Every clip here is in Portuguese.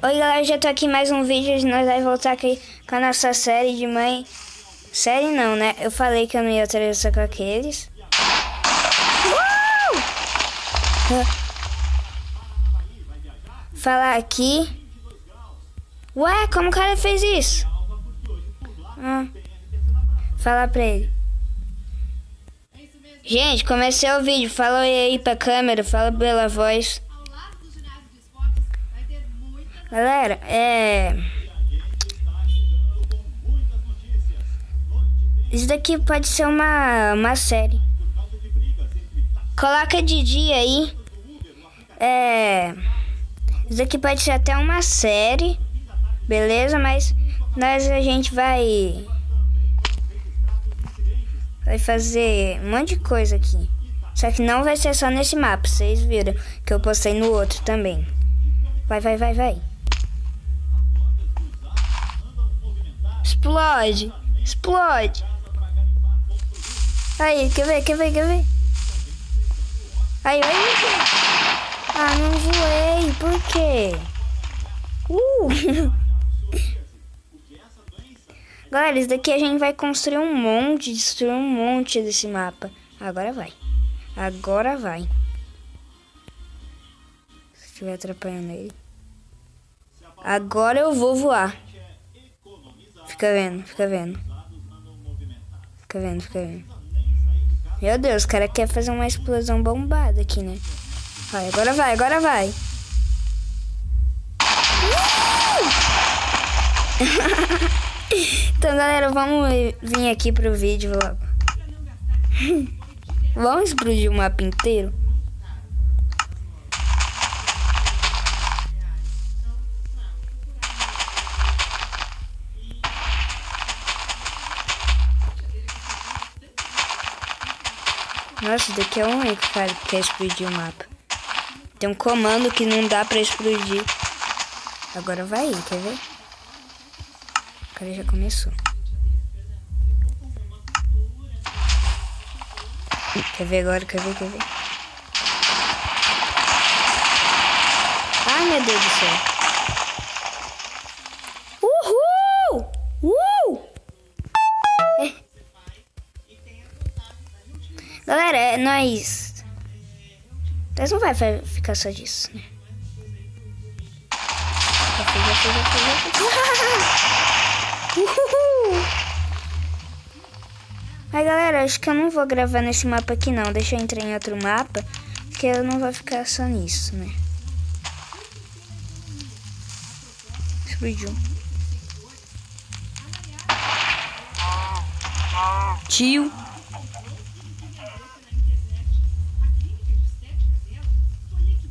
Oi galera, já tô aqui em mais um vídeo. Nós vamos voltar aqui com a nossa série de mãe. Série não, né? Eu falei que eu não ia atravessar com aqueles. Falar aqui. Ué, como o cara fez isso? Falar pra ele. Gente, comecei o vídeo. Fala aí pra câmera, fala pela voz. Galera, isso daqui pode ser uma série. Coloca de dia aí. Isso daqui pode ser até uma série. Beleza? Mas a gente vai fazer um monte de coisa aqui. Só que não vai ser só nesse mapa. Vocês viram que eu postei no outro também. Vai. Explode. Aí, quer ver? Aí. Ah, não voei. Por quê? Galera, isso daqui a gente vai construir um monte, destruir um monte desse mapa. Agora vai. Se estiver atrapalhando ele. Agora eu vou voar. Fica vendo. Meu Deus, o cara quer fazer uma explosão bombada aqui, né? Vai, agora vai. Então, galera, vamos vir aqui pro vídeo logo. Vamos explodir o mapa inteiro? Nossa, daqui é um único cara que quer explodir o mapa. Tem um comando que não dá pra explodir. Agora vai, quer ver? O cara já começou. Quer ver agora? Quer ver? Ai, meu Deus do céu. Galera, nós não vai ficar só disso, né? Mas galera, acho que eu não vou gravar nesse mapa aqui não. Deixa eu entrar em outro mapa, porque eu não vou ficar só nisso, né? Explodiu. Tio.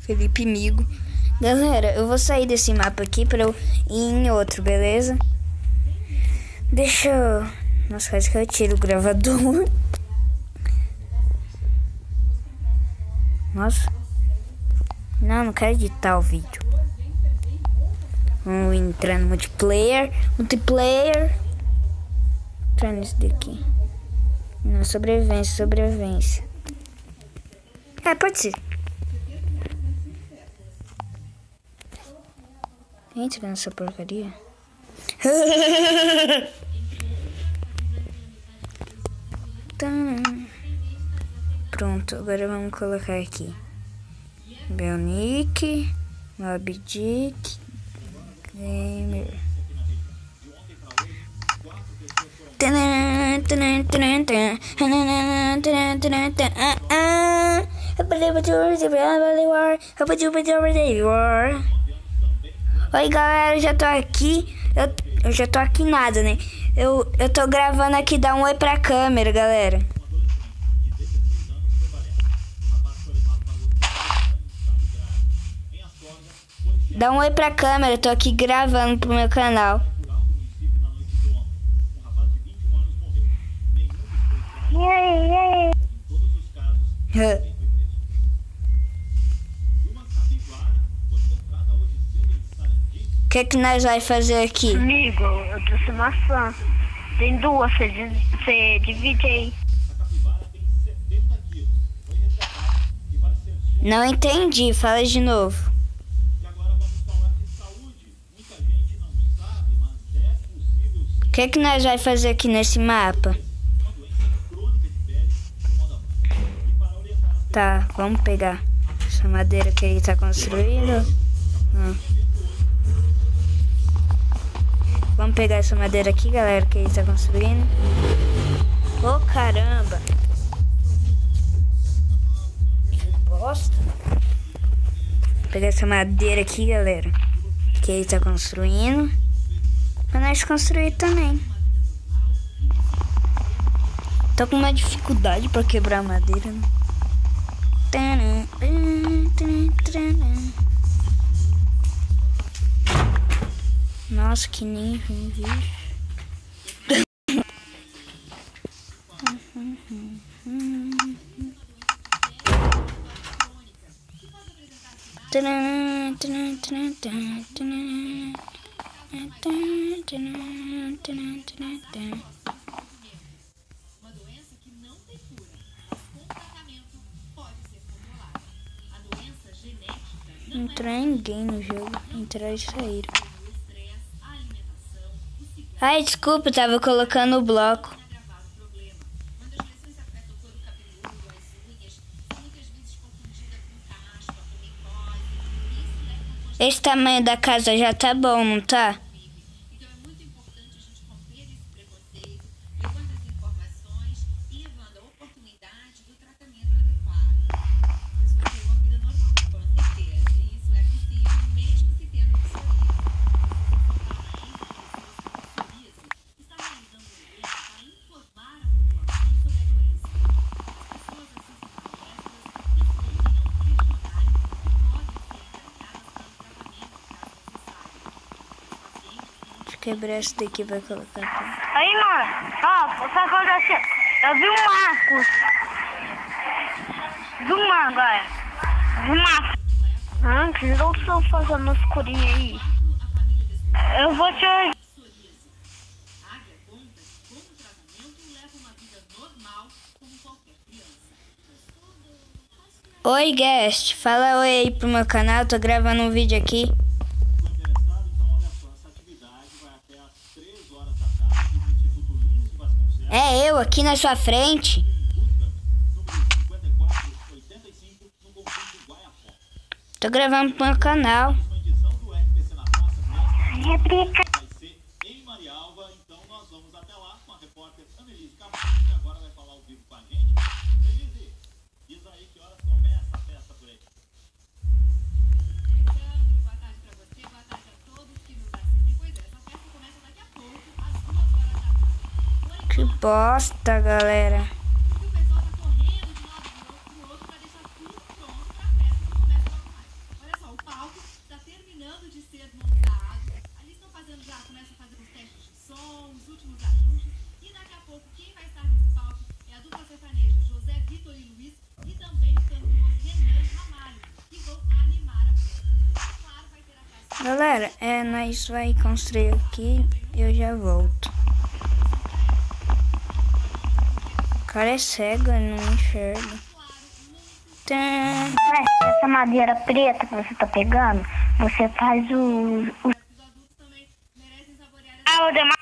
Felipe Migo. Galera, eu vou sair desse mapa aqui pra eu ir em outro, beleza? Deixa eu... Nossa, quase que eu tiro o gravador. Nossa. Não quero editar o vídeo. Vamos entrar no multiplayer. Entrar nesse daqui. Não, sobrevivência. Pode ser. Entra nessa porcaria. Pronto, agora vamos colocar aqui Belnick, Moby Dick, Gamer. Oi galera, eu já tô aqui. Eu já tô aqui nada, né? Eu tô gravando aqui, dá um oi pra câmera, galera. Dá um oi pra câmera, eu tô aqui gravando pro meu canal. E aí? O que nós vai fazer aqui? Amigo, eu trouxe maçã. Tem duas, você divide aí. Não entendi, fala de novo. que nós vai fazer aqui nesse mapa? Tá, vamos pegar essa madeira que ele tá construindo. Vamos pegar essa madeira aqui, galera, que ele tá construindo. Ô, caramba! Que bosta! Vou pegar essa madeira aqui, galera, que ele tá construindo. Pra nós construir também. Tô com uma dificuldade pra quebrar a madeira, né? Nossa, que ninja, bicho. Entrar ninguém no jogo. Entrar e sair. Ai, desculpa, eu tava colocando o bloco. Esse tamanho da casa já tá bom, não tá? Quebrar essa daqui, vai colocar aqui. Aí, mano, ó, você vai fazer assim. Eu vi um Marcos. Vi um agora. Vi um Marcos. Antes, eu estou fazendo escurinho aí. Eu vou te... Oi, guest. Fala oi aí pro meu canal. Tô gravando um vídeo aqui. É eu aqui na sua frente. Tô gravando pro meu canal. Que bosta, galera. Galera, nós vai construir aqui e eu já volto. O cara é cego, ele não enxerga. Essa madeira preta que você tá pegando, você faz o... Ah, o demais...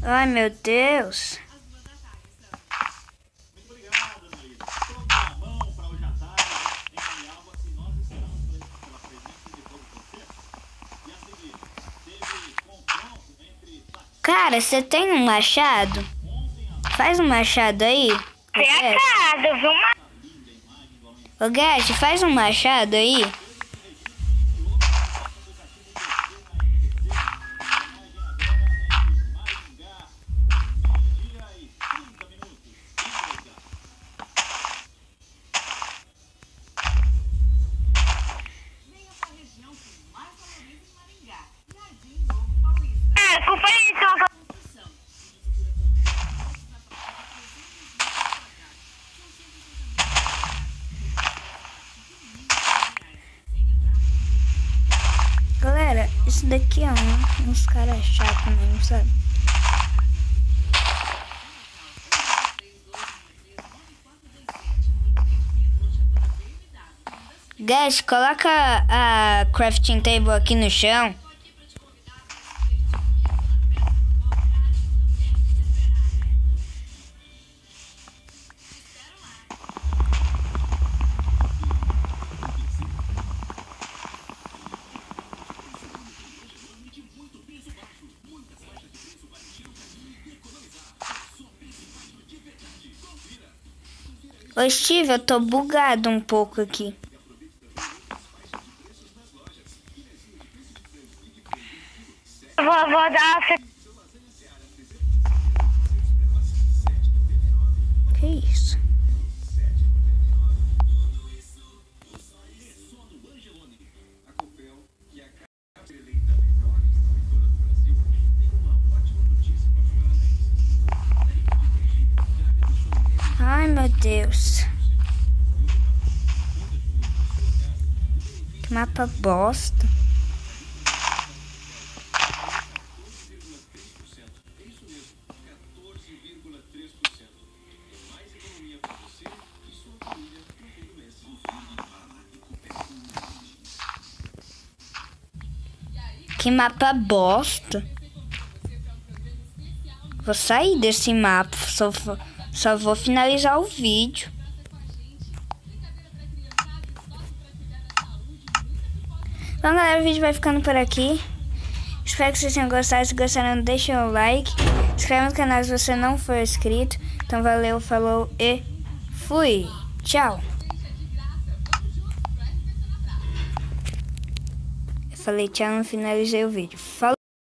Ai, meu Deus. Cara, você tem um machado? Faz um machado aí. Machado, viu? Ô, Gert, faz um machado aí. daqui é uns caras chatos mesmo, sabe? Guys, coloca a crafting table aqui no chão. Ô Steve, eu tô bugado um pouco aqui. Vou dar... Que isso? Ai, meu Deus. Que mapa bosta. Que mapa bosta. Vou sair desse mapa. Só vou finalizar o vídeo. Então, galera, o vídeo vai ficando por aqui. Espero que vocês tenham gostado. Se gostaram, deixem o like. Se inscreve no canal se você não for inscrito. Então, valeu, falou e fui. Tchau. Eu falei tchau, não finalizei o vídeo. Falou.